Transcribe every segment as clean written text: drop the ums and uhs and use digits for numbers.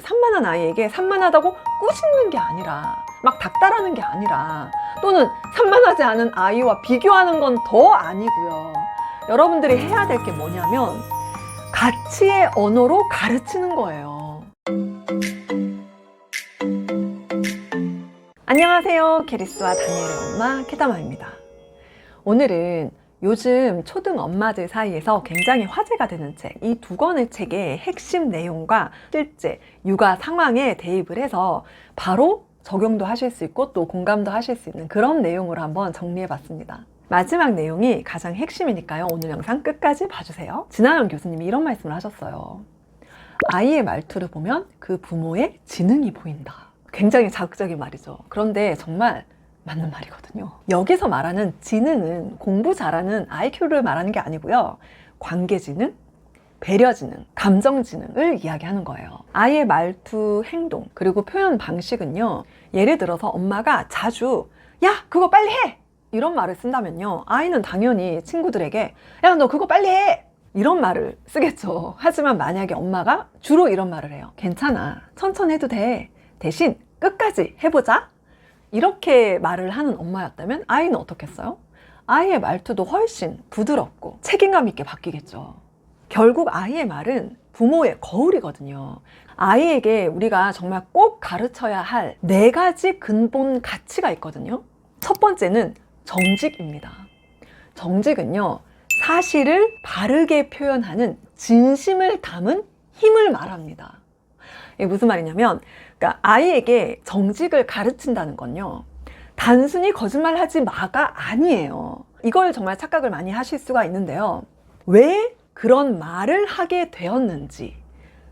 산만한 아이에게 산만하다고 꾸짖는 게 아니라 막 닥달하는 게 아니라 또는 산만하지 않은 아이와 비교하는 건 더 아니고요. 여러분들이 해야 될 게 뭐냐면 가치의 언어로 가르치는 거예요. 안녕하세요. 게리스와 다니엘의 엄마 케다마입니다. 오늘은 요즘 초등 엄마들 사이에서 굉장히 화제가 되는 책, 이 두 권의 책의 핵심 내용과 실제 육아 상황에 대입을 해서 바로 적용도 하실 수 있고 또 공감도 하실 수 있는 그런 내용으로 한번 정리해 봤습니다. 마지막 내용이 가장 핵심이니까요. 오늘 영상 끝까지 봐주세요. 진아영 교수님이 이런 말씀을 하셨어요. 아이의 말투를 보면 그 부모의 지능이 보인다. 굉장히 자극적인 말이죠. 그런데 정말 맞는 말이거든요. 여기서 말하는 지능은 공부 잘하는 IQ를 말하는 게 아니고요. 관계지능, 배려지능, 감정지능을 이야기하는 거예요. 아이의 말투, 행동, 그리고 표현 방식은요. 예를 들어서 엄마가 자주 야, 그거 빨리 해! 이런 말을 쓴다면요. 아이는 당연히 친구들에게 야, 너 그거 빨리 해! 이런 말을 쓰겠죠. 하지만 만약에 엄마가 주로 이런 말을 해요. 괜찮아. 천천히 해도 돼. 대신 끝까지 해보자. 이렇게 말을 하는 엄마였다면 아이는 어떻겠어요? 아이의 말투도 훨씬 부드럽고 책임감 있게 바뀌겠죠. 결국 아이의 말은 부모의 거울이거든요. 아이에게 우리가 정말 꼭 가르쳐야 할 4가지 근본 가치가 있거든요. 첫 번째는 정직입니다. 정직은요, 사실을 바르게 표현하는 진심을 담은 힘을 말합니다. 이게 무슨 말이냐면, 그러니까 아이에게 정직을 가르친다는 건요, 단순히 거짓말하지 마가 아니에요. 이걸 정말 착각을 많이 하실 수가 있는데요. 왜 그런 말을 하게 되었는지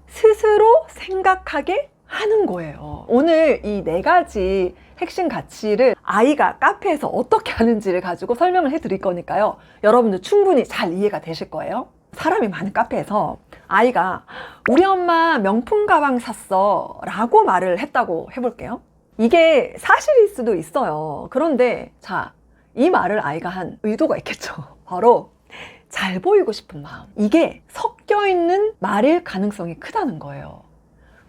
스스로 생각하게 하는 거예요. 오늘 이 4가지 핵심 가치를 아이가 카페에서 어떻게 하는지를 가지고 설명을 해드릴 거니까요. 여러분들 충분히 잘 이해가 되실 거예요. 사람이 많은 카페에서 아이가 우리 엄마 명품 가방 샀어 라고 말을 했다고 해볼게요. 이게 사실일 수도 있어요. 그런데 자, 이 말을 아이가 한 의도가 있겠죠. 바로 잘 보이고 싶은 마음. 이게 섞여 있는 말일 가능성이 크다는 거예요.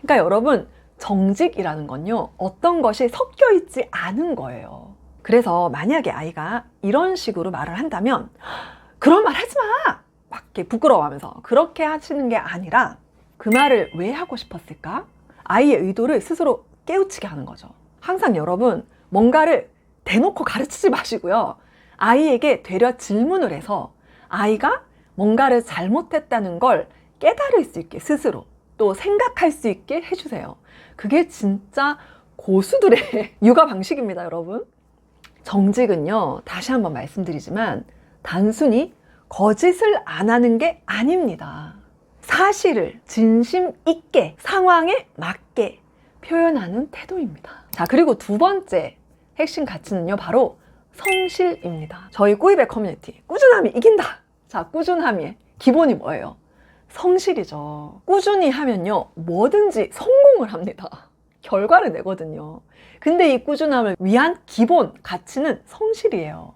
그러니까 여러분, 정직이라는 건요, 어떤 것이 섞여 있지 않은 거예요. 그래서 만약에 아이가 이런 식으로 말을 한다면 그런 말 하지 마! 막 이렇게 부끄러워하면서 그렇게 하시는 게 아니라 그 말을 왜 하고 싶었을까? 아이의 의도를 스스로 깨우치게 하는 거죠. 항상 여러분, 뭔가를 대놓고 가르치지 마시고요. 아이에게 되려 질문을 해서 아이가 뭔가를 잘못했다는 걸 깨달을 수 있게 스스로 또 생각할 수 있게 해주세요. 그게 진짜 고수들의 육아 방식입니다, 여러분. 정직은요, 다시 한번 말씀드리지만 단순히 거짓을 안 하는 게 아닙니다. 사실을 진심 있게 상황에 맞게 표현하는 태도입니다. 자, 그리고 두 번째 핵심 가치는요, 바로 성실입니다. 저희 꾸이백 커뮤니티 꾸준함이 이긴다. 자, 꾸준함의 기본이 뭐예요? 성실이죠. 꾸준히 하면요, 뭐든지 성공을 합니다. 결과를 내거든요. 근데 이 꾸준함을 위한 기본 가치는 성실이에요.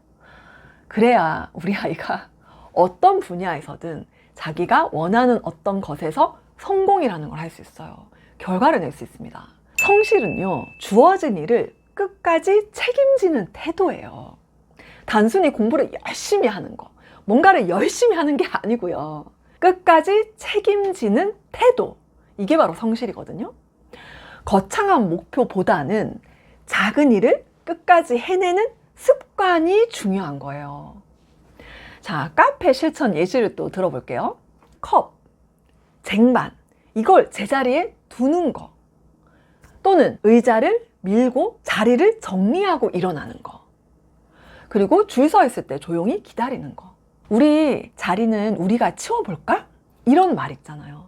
그래야 우리 아이가 어떤 분야에서든 자기가 원하는 어떤 것에서 성공이라는 걸 할 수 있어요. 결과를 낼 수 있습니다. 성실은요, 주어진 일을 끝까지 책임지는 태도예요. 단순히 공부를 열심히 하는 거, 뭔가를 열심히 하는 게 아니고요. 끝까지 책임지는 태도, 이게 바로 성실이거든요. 거창한 목표보다는 작은 일을 끝까지 해내는 습관이 중요한 거예요. 자, 카페 실천 예시를 또 들어볼게요. 컵, 쟁반, 이걸 제자리에 두는 거, 또는 의자를 밀고 자리를 정리하고 일어나는 거, 그리고 줄 서 있을 때 조용히 기다리는 거. 우리 자리는 우리가 치워볼까? 이런 말 있잖아요.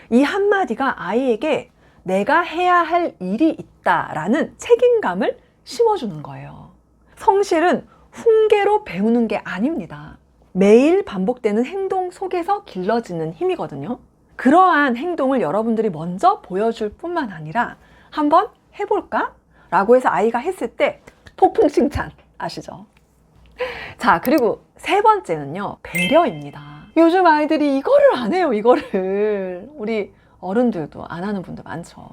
이 한마디가 아이에게 내가 해야 할 일이 있다라는 책임감을 심어주는 거예요. 성실은 훈계로 배우는 게 아닙니다. 매일 반복되는 행동 속에서 길러지는 힘이거든요. 그러한 행동을 여러분들이 먼저 보여줄 뿐만 아니라 한번 해볼까? 라고 해서 아이가 했을 때 폭풍 칭찬 아시죠? 자, 그리고 세 번째는요, 배려입니다. 요즘 아이들이 이거를 안 해요, 이거를. 우리 어른들도 안 하는 분들 많죠.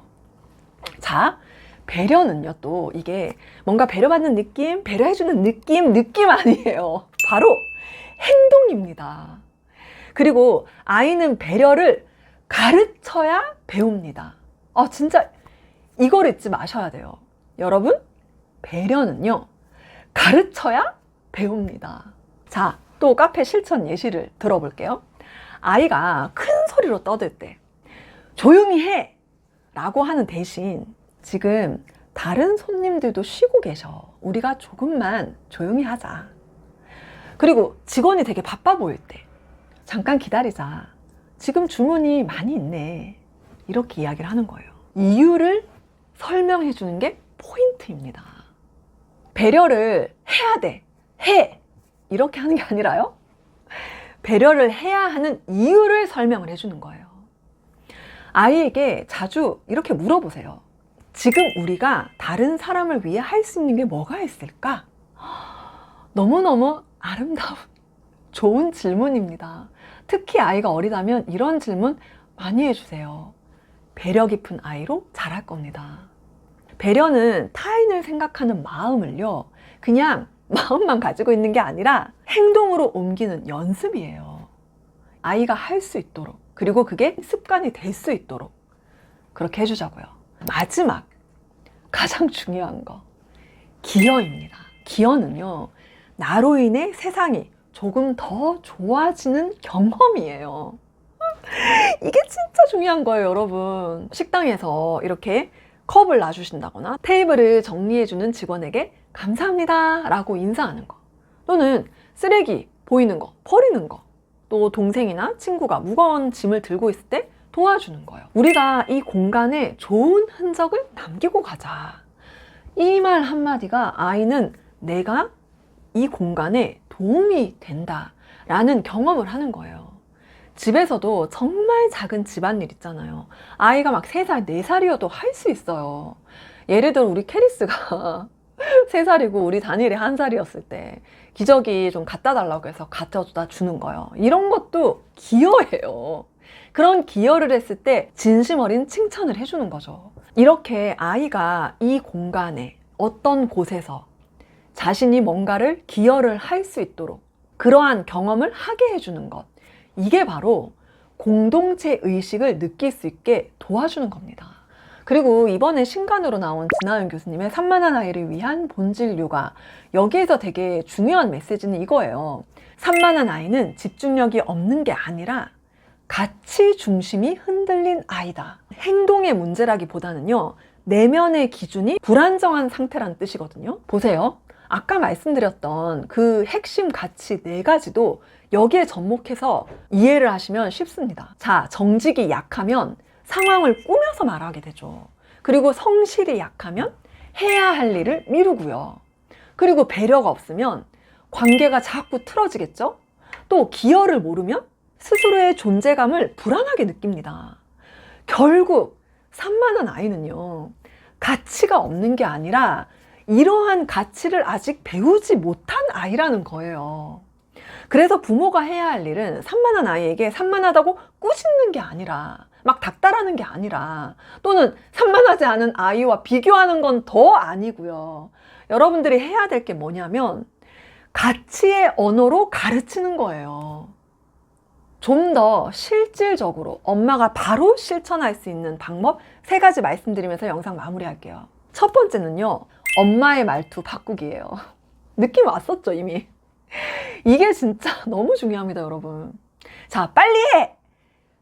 자, 배려는요, 또 이게 뭔가 배려받는 느낌, 배려해주는 느낌 아니에요. 바로 행동입니다. 그리고 아이는 배려를 가르쳐야 배웁니다. 진짜 이걸 잊지 마셔야 돼요. 여러분, 배려는요, 가르쳐야 배웁니다. 자, 또 카페 실천 예시를 들어볼게요. 아이가 큰 소리로 떠들 때 조용히 해! 라고 하는 대신 지금 다른 손님들도 쉬고 계셔. 우리가 조금만 조용히 하자. 그리고 직원이 되게 바빠 보일 때 잠깐 기다리자. 지금 주문이 많이 있네. 이렇게 이야기를 하는 거예요. 이유를 설명해 주는 게 포인트입니다. 배려를 해야 돼. 해! 이렇게 하는 게 아니라요. 배려를 해야 하는 이유를 설명을 해주는 거예요. 아이에게 자주 이렇게 물어보세요. 지금 우리가 다른 사람을 위해 할 수 있는 게 뭐가 있을까? 너무너무 아름다운, 좋은 질문입니다. 특히 아이가 어리다면 이런 질문 많이 해주세요. 배려 깊은 아이로 자랄 겁니다. 배려는 타인을 생각하는 마음을요, 그냥 마음만 가지고 있는 게 아니라 행동으로 옮기는 연습이에요. 아이가 할 수 있도록, 그리고 그게 습관이 될 수 있도록 그렇게 해주자고요. 마지막, 가장 중요한 거, 기여입니다. 기여는요, 나로 인해 세상이 조금 더 좋아지는 경험이에요. 이게 진짜 중요한 거예요, 여러분. 식당에서 이렇게 컵을 놔주신다거나 테이블을 정리해주는 직원에게 감사합니다 라고 인사하는 거, 또는 쓰레기 보이는 거 버리는 거, 또 동생이나 친구가 무거운 짐을 들고 있을 때 도와주는 거예요. 우리가 이 공간에 좋은 흔적을 남기고 가자. 이 말 한마디가 아이는 내가 이 공간에 도움이 된다 라는 경험을 하는 거예요. 집에서도 정말 작은 집안일 있잖아요. 아이가 막 3살, 4살이어도 할 수 있어요. 예를 들어 우리 캐리스가 3살이고 우리 다니엘이 1살이었을 때 기저귀 좀 갖다 달라고 해서 갖다 주는 거예요. 이런 것도 기여예요. 그런 기여를 했을 때 진심 어린 칭찬을 해주는 거죠. 이렇게 아이가 이 공간에 어떤 곳에서 자신이 뭔가를 기여를 할 수 있도록 그러한 경험을 하게 해주는 것, 이게 바로 공동체 의식을 느낄 수 있게 도와주는 겁니다. 그리고 이번에 신간으로 나온 진아연 교수님의 산만한 아이를 위한 본질 요가, 여기에서 되게 중요한 메시지는 이거예요. 산만한 아이는 집중력이 없는 게 아니라 가치 중심이 흔들린 아이다. 행동의 문제라기보다는요, 내면의 기준이 불안정한 상태란 뜻이거든요. 보세요. 아까 말씀드렸던 그 핵심 가치 4가지도 여기에 접목해서 이해를 하시면 쉽습니다. 자, 정직이 약하면 상황을 꾸며서 말하게 되죠. 그리고 성실이 약하면 해야 할 일을 미루고요. 그리고 배려가 없으면 관계가 자꾸 틀어지겠죠? 또 기여를 모르면 스스로의 존재감을 불안하게 느낍니다. 결국 산만한 아이는요, 가치가 없는 게 아니라 이러한 가치를 아직 배우지 못한 아이라는 거예요. 그래서 부모가 해야 할 일은 산만한 아이에게 산만하다고 꾸짖는 게 아니라, 막 닥달하는 게 아니라, 또는 산만하지 않은 아이와 비교하는 건 더 아니고요. 여러분들이 해야 될 게 뭐냐면 가치의 언어로 가르치는 거예요. 좀 더 실질적으로 엄마가 바로 실천할 수 있는 방법 3가지 말씀드리면서 영상 마무리할게요. 첫 번째는요, 엄마의 말투 바꾸기예요. 느낌 왔었죠, 이미? 이게 진짜 너무 중요합니다, 여러분. 자, 빨리 해!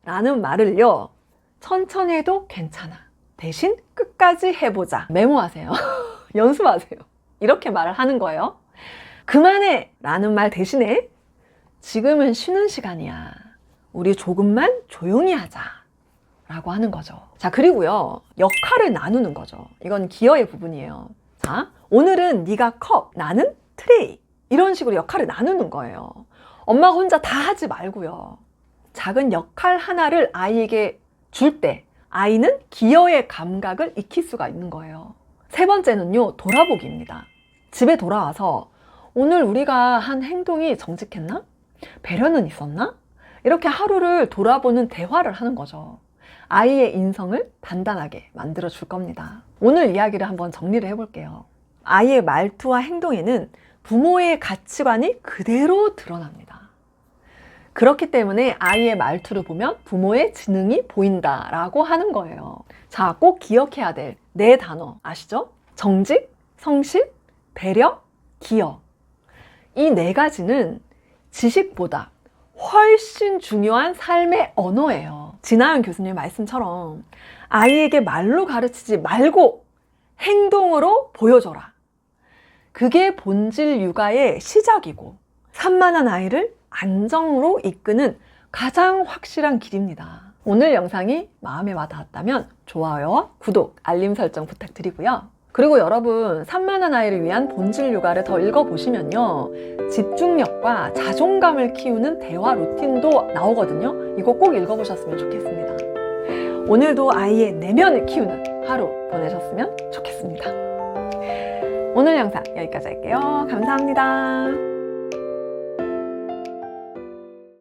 라는 말을요, 천천히 해도 괜찮아. 대신 끝까지 해보자. 메모하세요. 연습하세요. 이렇게 말을 하는 거예요. 그만해! 라는 말 대신에 지금은 쉬는 시간이야. 우리 조금만 조용히 하자. 라고 하는 거죠. 자, 그리고요, 역할을 나누는 거죠. 이건 기여의 부분이에요. 자, 오늘은 네가 컵, 나는 트레이. 이런 식으로 역할을 나누는 거예요. 엄마가 혼자 다 하지 말고요. 작은 역할 하나를 아이에게 줄 때 아이는 기여의 감각을 익힐 수가 있는 거예요. 3번째는요, 돌아보기입니다. 집에 돌아와서 오늘 우리가 한 행동이 정직했나? 배려는 있었나? 이렇게 하루를 돌아보는 대화를 하는 거죠. 아이의 인성을 단단하게 만들어 줄 겁니다. 오늘 이야기를 한번 정리를 해볼게요. 아이의 말투와 행동에는 부모의 가치관이 그대로 드러납니다. 그렇기 때문에 아이의 말투를 보면 부모의 지능이 보인다라고 하는 거예요. 자, 꼭 기억해야 될 네 단어 아시죠? 정직, 성실, 배려, 기여. 이 네 가지는 지식보다 훨씬 중요한 삶의 언어예요. 진아연 교수님 말씀처럼 아이에게 말로 가르치지 말고 행동으로 보여줘라. 그게 본질 육아의 시작이고 산만한 아이를 안정으로 이끄는 가장 확실한 길입니다. 오늘 영상이 마음에 와닿았다면 좋아요와 구독, 알림 설정 부탁드리고요. 그리고 여러분, 산만한 아이를 위한 본질 육아를 더 읽어보시면요, 집중력과 자존감을 키우는 대화 루틴도 나오거든요. 이거 꼭 읽어보셨으면 좋겠습니다. 오늘도 아이의 내면을 키우는 하루 보내셨으면 좋겠습니다. 오늘 영상 여기까지 할게요. 감사합니다.